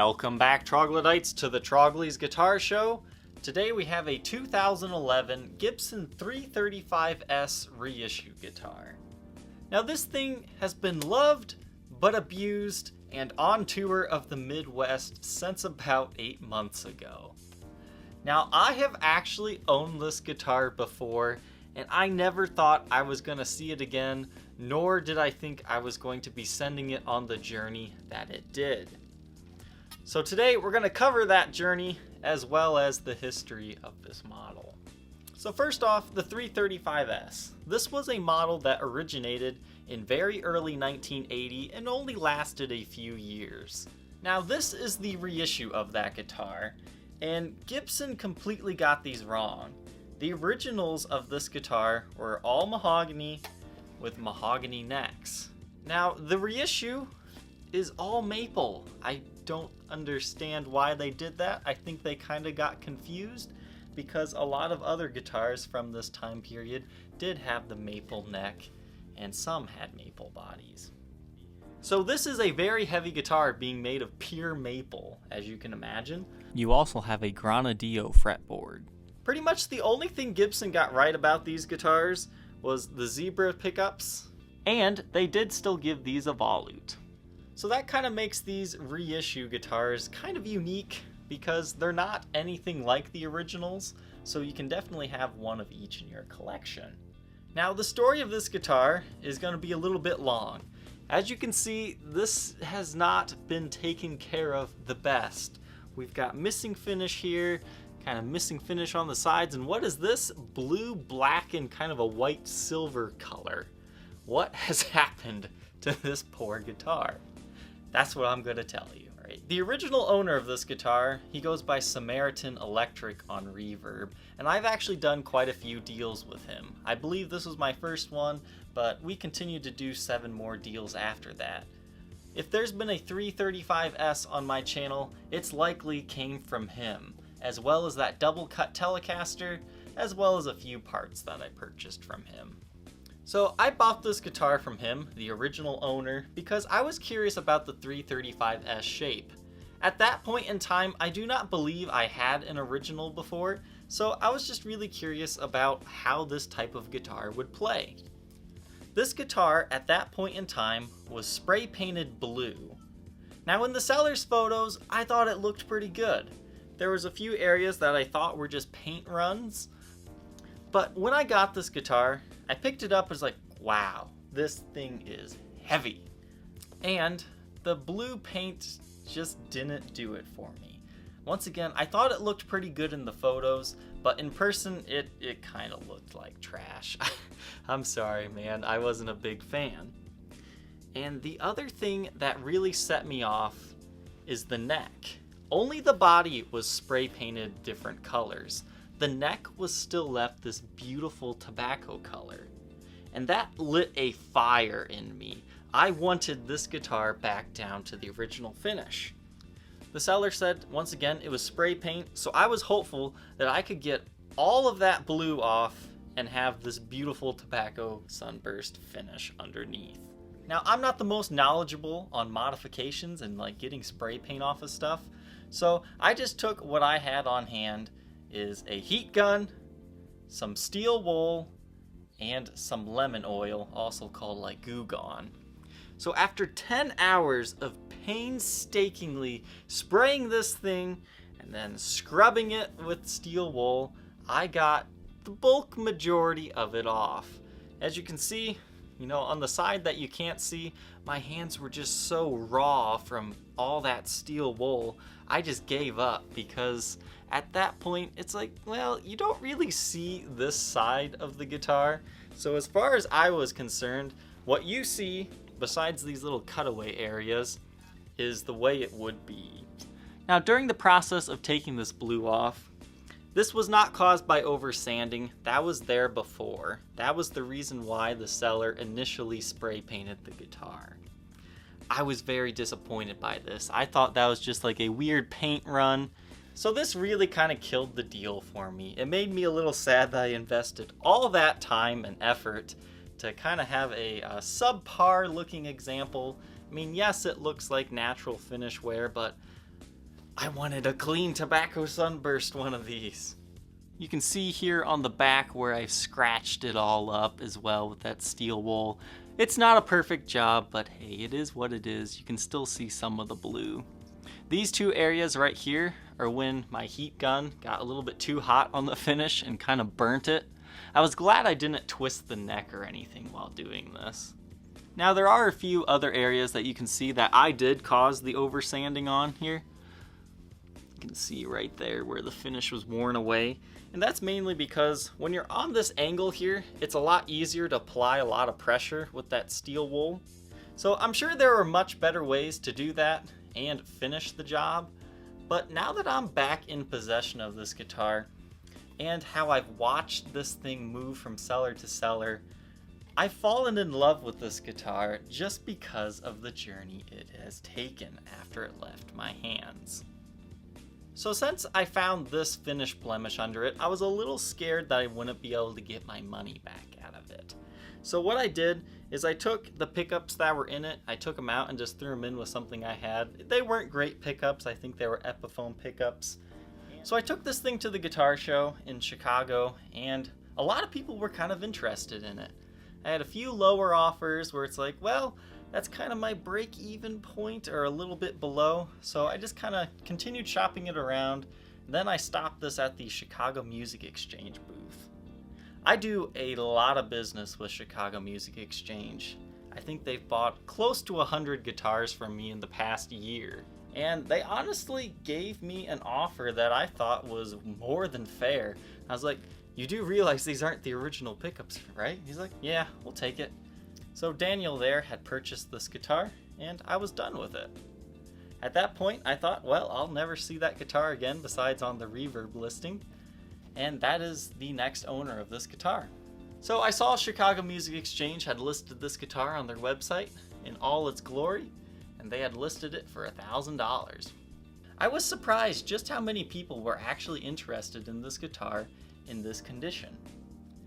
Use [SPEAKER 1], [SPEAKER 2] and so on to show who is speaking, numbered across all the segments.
[SPEAKER 1] Welcome back, Troglodytes, to the Trogly's Guitar Show. Today we have a 2011 Gibson 335S reissue guitar. Now this thing has been loved, but abused, and on tour of the Midwest since about 8 months ago. Now I have actually owned this guitar before, and I never thought I was going to see it again, nor did I think I was going to be sending it on the journey that it did. So today we're going to cover that journey as well as the history of this model. So first off, the 335S. This was a model that originated in very early 1980 and only lasted a few years. Now this is the reissue of that guitar, and Gibson completely got these wrong. The originals of this guitar were all mahogany with mahogany necks. Now the reissue is all maple. I don't understand why they did that. I think they kind of got confused because a lot of other guitars from this time period did have the maple neck and some had maple bodies. So this is a very heavy guitar being made of pure maple, as you can imagine. You also have a Granadillo fretboard. Pretty much the only thing Gibson got right about these guitars was the zebra pickups, and they did still give these a volute. So that kind of makes these reissue guitars kind of unique because they're not anything like the originals, so you can definitely have one of each in your collection. Now the story of this guitar is going to be a little bit long. As you can see, this has not been taken care of the best. We've got missing finish here, kind of missing finish on the sides, and what is this? Blue, black, and kind of a white silver color. What has happened to this poor guitar? That's what I'm going to tell you. Right? The original owner of this guitar, he goes by Samaritan Electric on Reverb, and I've actually done quite a few deals with him. I believe this was my first one, but we continued to do 7 more deals after that. If there's been a 335S on my channel, it's likely came from him, as well as that double cut Telecaster, as well as a few parts that I purchased from him. So I bought this guitar from him, the original owner, because I was curious about the 335S shape. At that point in time, I do not believe I had an original before, so I was just really curious about how this type of guitar would play. This guitar at that point in time was spray painted blue. Now in the seller's photos, I thought it looked pretty good. There was a few areas that I thought were just paint runs, but when I got this guitar, I picked it up and was like, wow, this thing is heavy. And the blue paint just didn't do it for me. Once again, I thought it looked pretty good in the photos, but in person, it kind of looked like trash. I'm sorry, man, I wasn't a big fan. And the other thing that really set me off is the neck. Only the body was spray painted different colors. The neck was still left this beautiful tobacco color. And that lit a fire in me. I wanted this guitar back down to the original finish. The seller said, once again, it was spray paint, so I was hopeful that I could get all of that blue off and have this beautiful tobacco sunburst finish underneath. Now, I'm not the most knowledgeable on modifications and like getting spray paint off of stuff, so I just took what I had on hand, is a heat gun, some steel wool, and some lemon oil, also called like Goo Gone. So after 10 hours of painstakingly spraying this thing and then scrubbing it with steel wool, I got the bulk majority of it off. As you can see, you know, on the side that you can't see, my hands were just so raw from all that steel wool. I just gave up because at that point, it's like, well, you don't really see this side of the guitar. So as far as I was concerned, what you see, besides these little cutaway areas, is the way it would be. Now, during the process of taking this blue off, this was not caused by over sanding. That was there before. That was the reason why the seller initially spray painted the guitar. I was very disappointed by this. I thought that was just like a weird paint run. So this really kind of killed the deal for me. It made me a little sad that I invested all that time and effort to kind of have a subpar looking example. I mean, yes, it looks like natural finish wear, but I wanted a clean tobacco sunburst one of these. You can see here on the back where I've scratched it all up as well with that steel wool. It's not a perfect job, but hey, it is what it is. You can still see some of the blue. These two areas right here are when my heat gun got a little bit too hot on the finish and kind of burnt it. I was glad I didn't twist the neck or anything while doing this. Now there are a few other areas that you can see that I did cause the oversanding on here. You can see right there where the finish was worn away. And that's mainly because when you're on this angle here, it's a lot easier to apply a lot of pressure with that steel wool. So I'm sure there are much better ways to do that and finish the job. But now that I'm back in possession of this guitar and how I've watched this thing move from cellar to cellar, I've fallen in love with this guitar just because of the journey it has taken after it left my hands. So since I found this finish blemish under it, I was a little scared that I wouldn't be able to get my money back out of it. So what I did is I took the pickups that were in it, I took them out and just threw them in with something I had. They weren't great pickups, I think they were Epiphone pickups. So I took this thing to the guitar show in Chicago, and a lot of people were kind of interested in it. I had a few lower offers where it's like, well, that's kind of my break-even point or a little bit below. So I just kind of continued shopping it around. And then I stopped this at the Chicago Music Exchange booth. I do a lot of business with Chicago Music Exchange. I think they've bought close to 100 guitars from me in the past year. And they honestly gave me an offer that I thought was more than fair. I was like, you do realize these aren't the original pickups, right? He's like, yeah, we'll take it. So Daniel there had purchased this guitar, and I was done with it. At that point, I thought, well, I'll never see that guitar again besides on the Reverb listing, and that is the next owner of this guitar. So I saw Chicago Music Exchange had listed this guitar on their website in all its glory, and they had listed it for $1,000. I was surprised just how many people were actually interested in this guitar in this condition.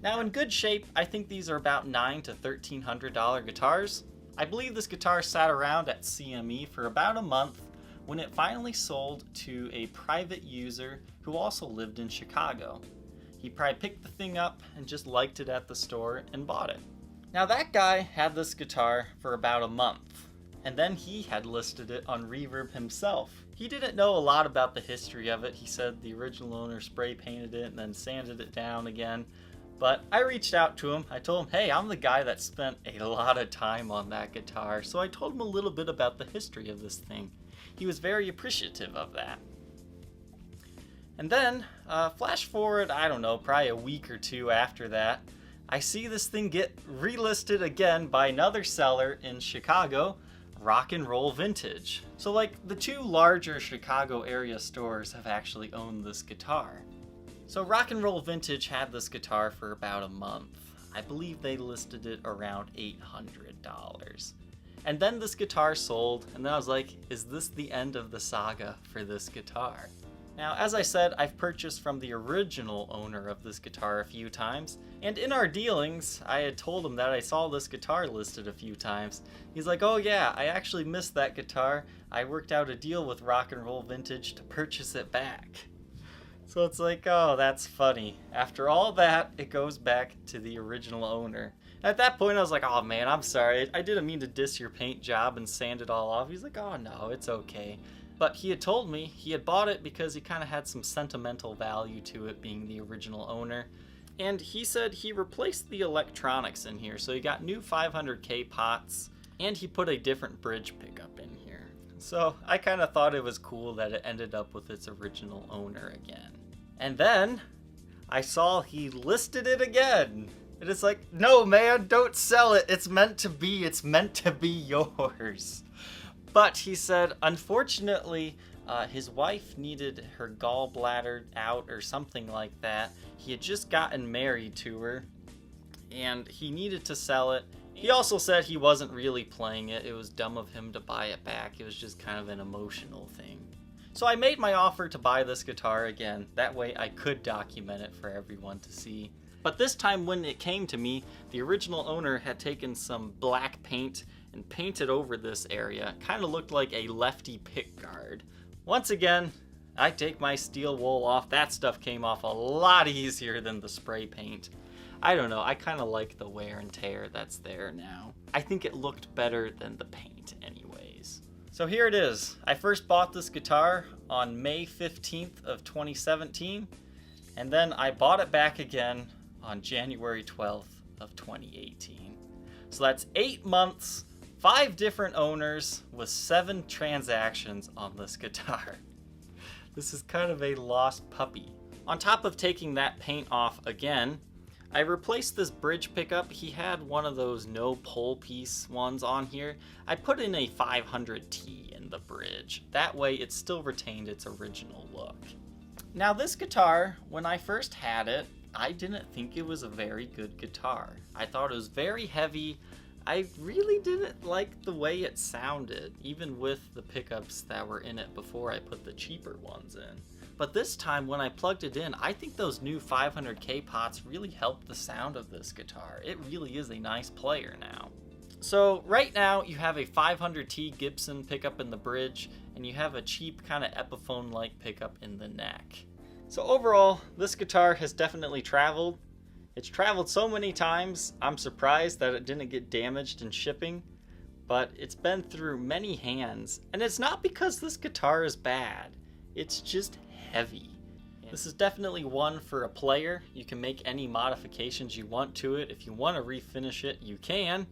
[SPEAKER 1] Now in good shape, I think these are about $900 to $1,300 guitars. I believe this guitar sat around at CME for about a month when it finally sold to a private user who also lived in Chicago. He probably picked the thing up and just liked it at the store and bought it. Now that guy had this guitar for about a month, and then he had listed it on Reverb himself. He didn't know a lot about the history of it. He said the original owner spray painted it and then sanded it down again. But I reached out to him. I told him, hey, I'm the guy that spent a lot of time on that guitar. So I told him a little bit about the history of this thing. He was very appreciative of that. And then, flash forward, I don't know, probably a week or two after that, I see this thing get relisted again by another seller in Chicago, Rock and Roll Vintage. So like the two larger Chicago area stores have actually owned this guitar. So Rock and Roll Vintage had this guitar for about a month. I believe they listed it around $800. And then this guitar sold, and then I was like, is this the end of the saga for this guitar? Now, as I said, I've purchased from the original owner of this guitar a few times, and in our dealings, I had told him that I saw this guitar listed a few times. He's like, oh yeah, I actually missed that guitar. I worked out a deal with Rock and Roll Vintage to purchase it back. So it's like, oh, that's funny. After all that, it goes back to the original owner. At that point, I was like, oh man, I'm sorry. I didn't mean to diss your paint job and sand it all off. He's like, oh no, it's okay. But he had told me he had bought it because he kind of had some sentimental value to it being the original owner. And he said he replaced the electronics in here. So he got new 500K pots, and he put a different bridge pickup in here. So I kind of thought it was cool that it ended up with its original owner again. And then I saw he listed it again. And it's like, no man, don't sell it. It's meant to be. It's meant to be yours. But he said, unfortunately, his wife needed her gallbladder out or something like that. He had just gotten married to her, and he needed to sell it. He also said he wasn't really playing it. It was dumb of him to buy it back. It was just kind of an emotional thing. So I made my offer to buy this guitar again. That way I could document it for everyone to see. But this time when it came to me, the original owner had taken some black paint and painted over this area. Kind of looked like a lefty pick guard. Once again, I take my steel wool off. That stuff came off a lot easier than the spray paint. I don't know, I kind of like the wear and tear that's there now. I think it looked better than the paint anyways. So here it is. I first bought this guitar on May 15th of 2017, and then I bought it back again on January 12th of 2018. So that's 8 months, 5 different owners with 7 transactions on this guitar. This is kind of a lost puppy. On top of taking that paint off again, I replaced this bridge pickup. He had one of those no pull piece ones on here. I put in a 500T in the bridge. That way it still retained its original look. Now this guitar, when I first had it, I didn't think it was a very good guitar. I thought it was very heavy. I really didn't like the way it sounded, even with the pickups that were in it before I put the cheaper ones in. But this time when I plugged it in, I think those new 500K pots really helped the sound of this guitar. It really is a nice player now. So right now you have a 500T Gibson pickup in the bridge, and you have a cheap kind of Epiphone-like pickup in the neck. So overall, this guitar has definitely traveled. It's traveled so many times, I'm surprised that it didn't get damaged in shipping, but it's been through many hands, and it's not because this guitar is bad, it's just heavy. This is definitely one for a player. You can make any modifications you want to it. If you want to refinish it, you can.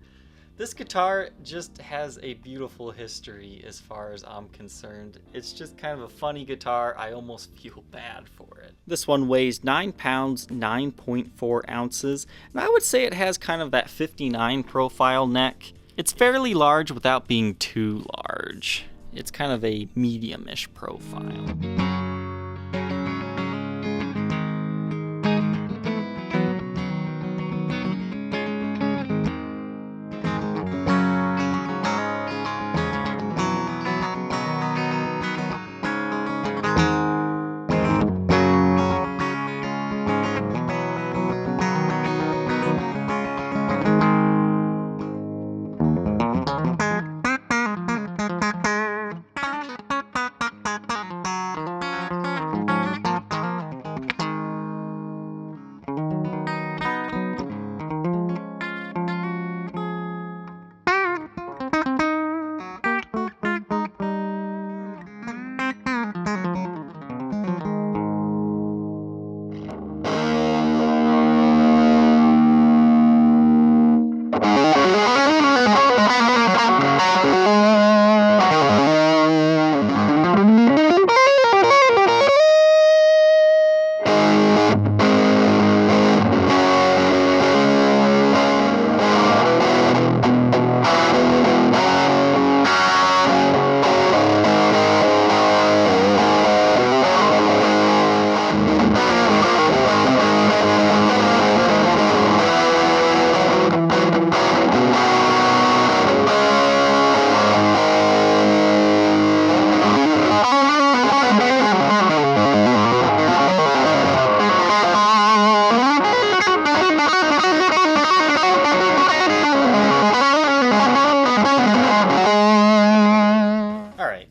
[SPEAKER 1] This guitar just has a beautiful history as far as I'm concerned. It's just kind of a funny guitar. I almost feel bad for it. This one weighs 9 pounds, 9.4 ounces, and I would say it has kind of that 59 profile neck. It's fairly large without being too large. It's kind of a medium-ish profile.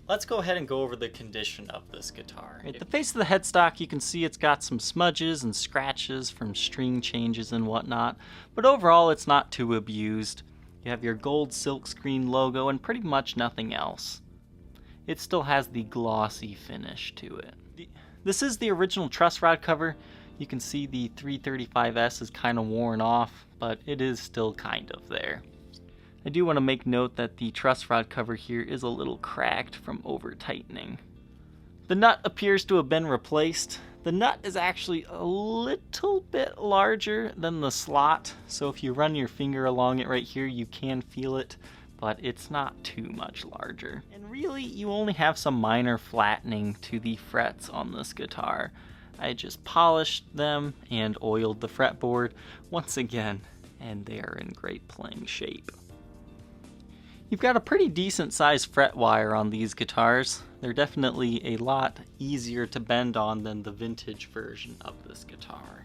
[SPEAKER 1] Let's go ahead and go over the condition of this guitar. At the face of the headstock, you can see it's got some smudges and scratches from string changes and whatnot, but overall it's not too abused. You have your gold silkscreen logo and pretty much nothing else. It still has the glossy finish to it. This is the original truss rod cover. You can see the 335S is kind of worn off, but it is still kind of there. I do want to make note that the truss rod cover here is a little cracked from over tightening. The nut appears to have been replaced. The nut is actually a little bit larger than the slot, so if you run your finger along it right here, you can feel it, but it's not too much larger. And really, you only have some minor flattening to the frets on this guitar. I just polished them and oiled the fretboard once again, and they are in great playing shape. You've got a pretty decent sized fret wire on these guitars. They're definitely a lot easier to bend on than the vintage version of this guitar.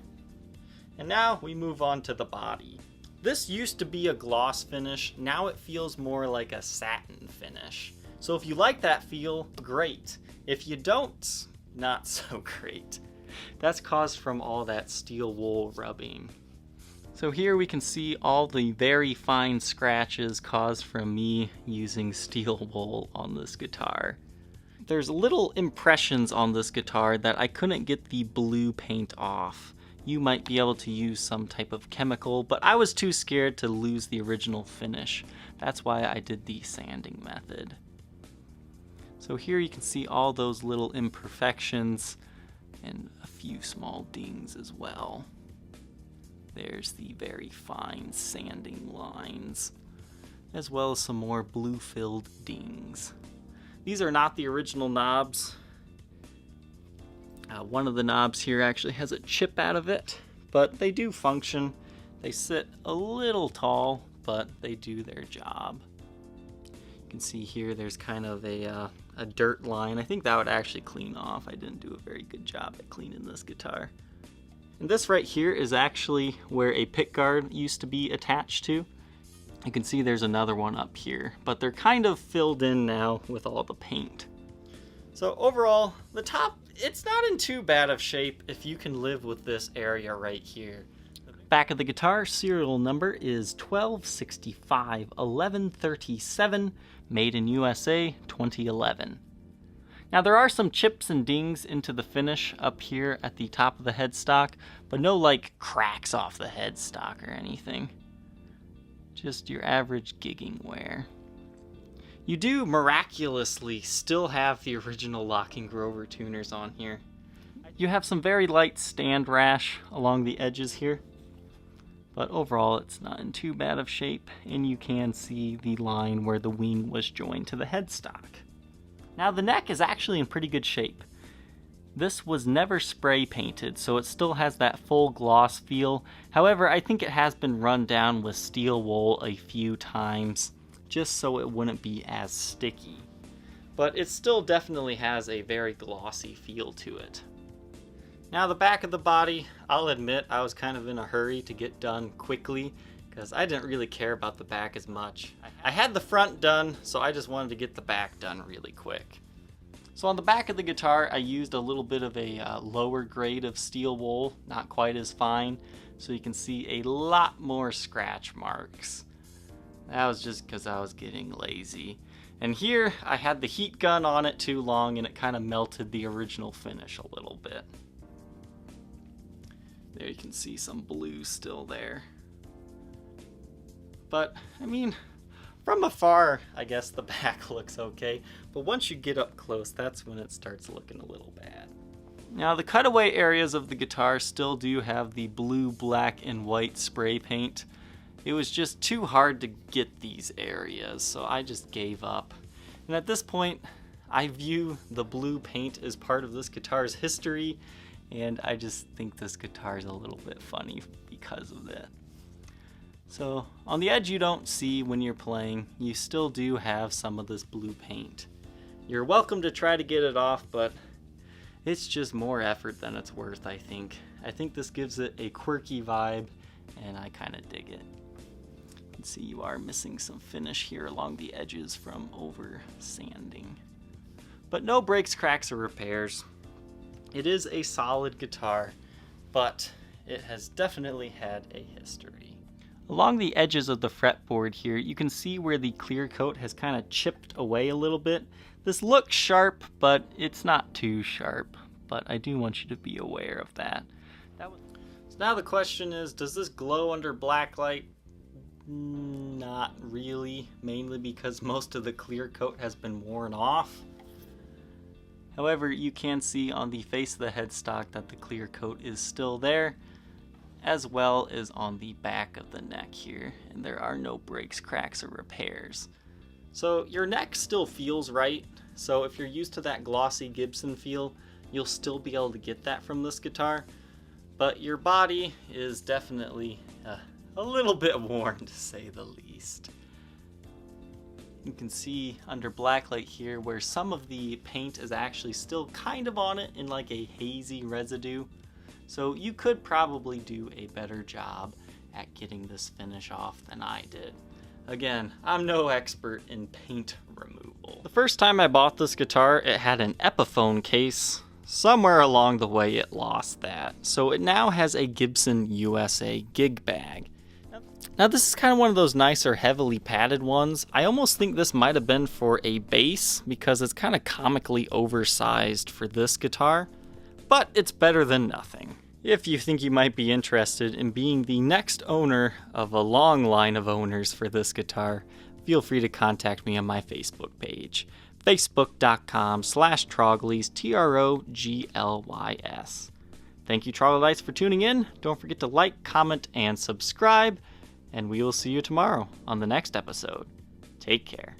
[SPEAKER 1] And now we move on to the body. This used to be a gloss finish, now it feels more like a satin finish. So if you like that feel, great. If you don't, not so great. That's caused from all that steel wool rubbing. So here we can see all the very fine scratches caused from me using steel wool on this guitar. There's little impressions on this guitar that I couldn't get the blue paint off. You might be able to use some type of chemical, but I was too scared to lose the original finish. That's why I did the sanding method. So here you can see all those little imperfections and a few small dings as well. There's the very fine sanding lines, as well as some more blue-filled dings. These are not the original knobs. One of the knobs here actually has a chip out of it, but they do function. They sit a little tall, but they do their job. You can see here there's kind of a dirt line. I think that would actually clean off. I didn't do a very good job at cleaning this guitar. And this right here is actually where a pickguard used to be attached to. You can see there's another one up here, but they're kind of filled in now with all the paint. So overall, the top, it's not in too bad of shape if you can live with this area right here. Back of the guitar, serial number is 1265 1137, made in USA, 2011. Now there are some chips and dings into the finish up here at the top of the headstock, but no like cracks off the headstock or anything. Just your average gigging wear. You do miraculously still have the original Locking Grover tuners on here. You have some very light stand rash along the edges here, but overall it's not in too bad of shape, and you can see the line where the wing was joined to the headstock. Now the neck is actually in pretty good shape. This was never spray painted, so it still has that full gloss feel. However, I think it has been run down with steel wool a few times, just so it wouldn't be as sticky. But it still definitely has a very glossy feel to it. Now the back of the body, I'll admit I was kind of in a hurry to get done quickly, because I didn't really care about the back as much. I had the front done, so I just wanted to get the back done really quick. So on the back of the guitar, I used a little bit of a lower grade of steel wool, not quite as fine, so you can see a lot more scratch marks. That was just because I was getting lazy. And here, I had the heat gun on it too long, and it kind of melted the original finish a little bit. There you can see some blue still there. But, I mean, from afar, I guess the back looks okay, but once you get up close, that's when it starts looking a little bad. Now, the cutaway areas of the guitar still do have the blue, black, and white spray paint. It was just too hard to get these areas, so I just gave up. And at this point, I view the blue paint as part of this guitar's history, and I just think this guitar is a little bit funny because of that. So on the edge you don't see when you're playing, you still do have some of this blue paint. You're welcome to try to get it off, but it's just more effort than it's worth, I think. I think this gives it a quirky vibe, and I kind of dig it. You can see you are missing some finish here along the edges from over sanding. But no breaks, cracks, or repairs. It is a solid guitar, but it has definitely had a history. Along the edges of the fretboard here, you can see where the clear coat has kind of chipped away a little bit. This looks sharp, but it's not too sharp, but I do want you to be aware of that. So now the question is, does this glow under black light? Not really, mainly because most of the clear coat has been worn off. However, you can see on the face of the headstock that the clear coat is still there, as well as on the back of the neck here, and there are no breaks, cracks, or repairs. So your neck still feels right, so if you're used to that glossy Gibson feel, you'll still be able to get that from this guitar, but your body is definitely a little bit worn, to say the least. You can see under blacklight here where some of the paint is actually still kind of on it in like a hazy residue. So you could probably do a better job at getting this finish off than I did. Again, I'm no expert in paint removal. The first time I bought this guitar, it had an Epiphone case. Somewhere along the way it lost that, so it now has a Gibson USA gig bag. Now this is kind of one of those nicer heavily padded ones. I almost think this might have been for a bass because it's kind of comically oversized for this guitar, but it's better than nothing. If you think you might be interested in being the next owner of a long line of owners for this guitar, feel free to contact me on my Facebook page, facebook.com/Troglys, Troglys. Thank you, Troglodytes, for tuning in. Don't forget to like, comment, and subscribe, and we will see you tomorrow on the next episode. Take care.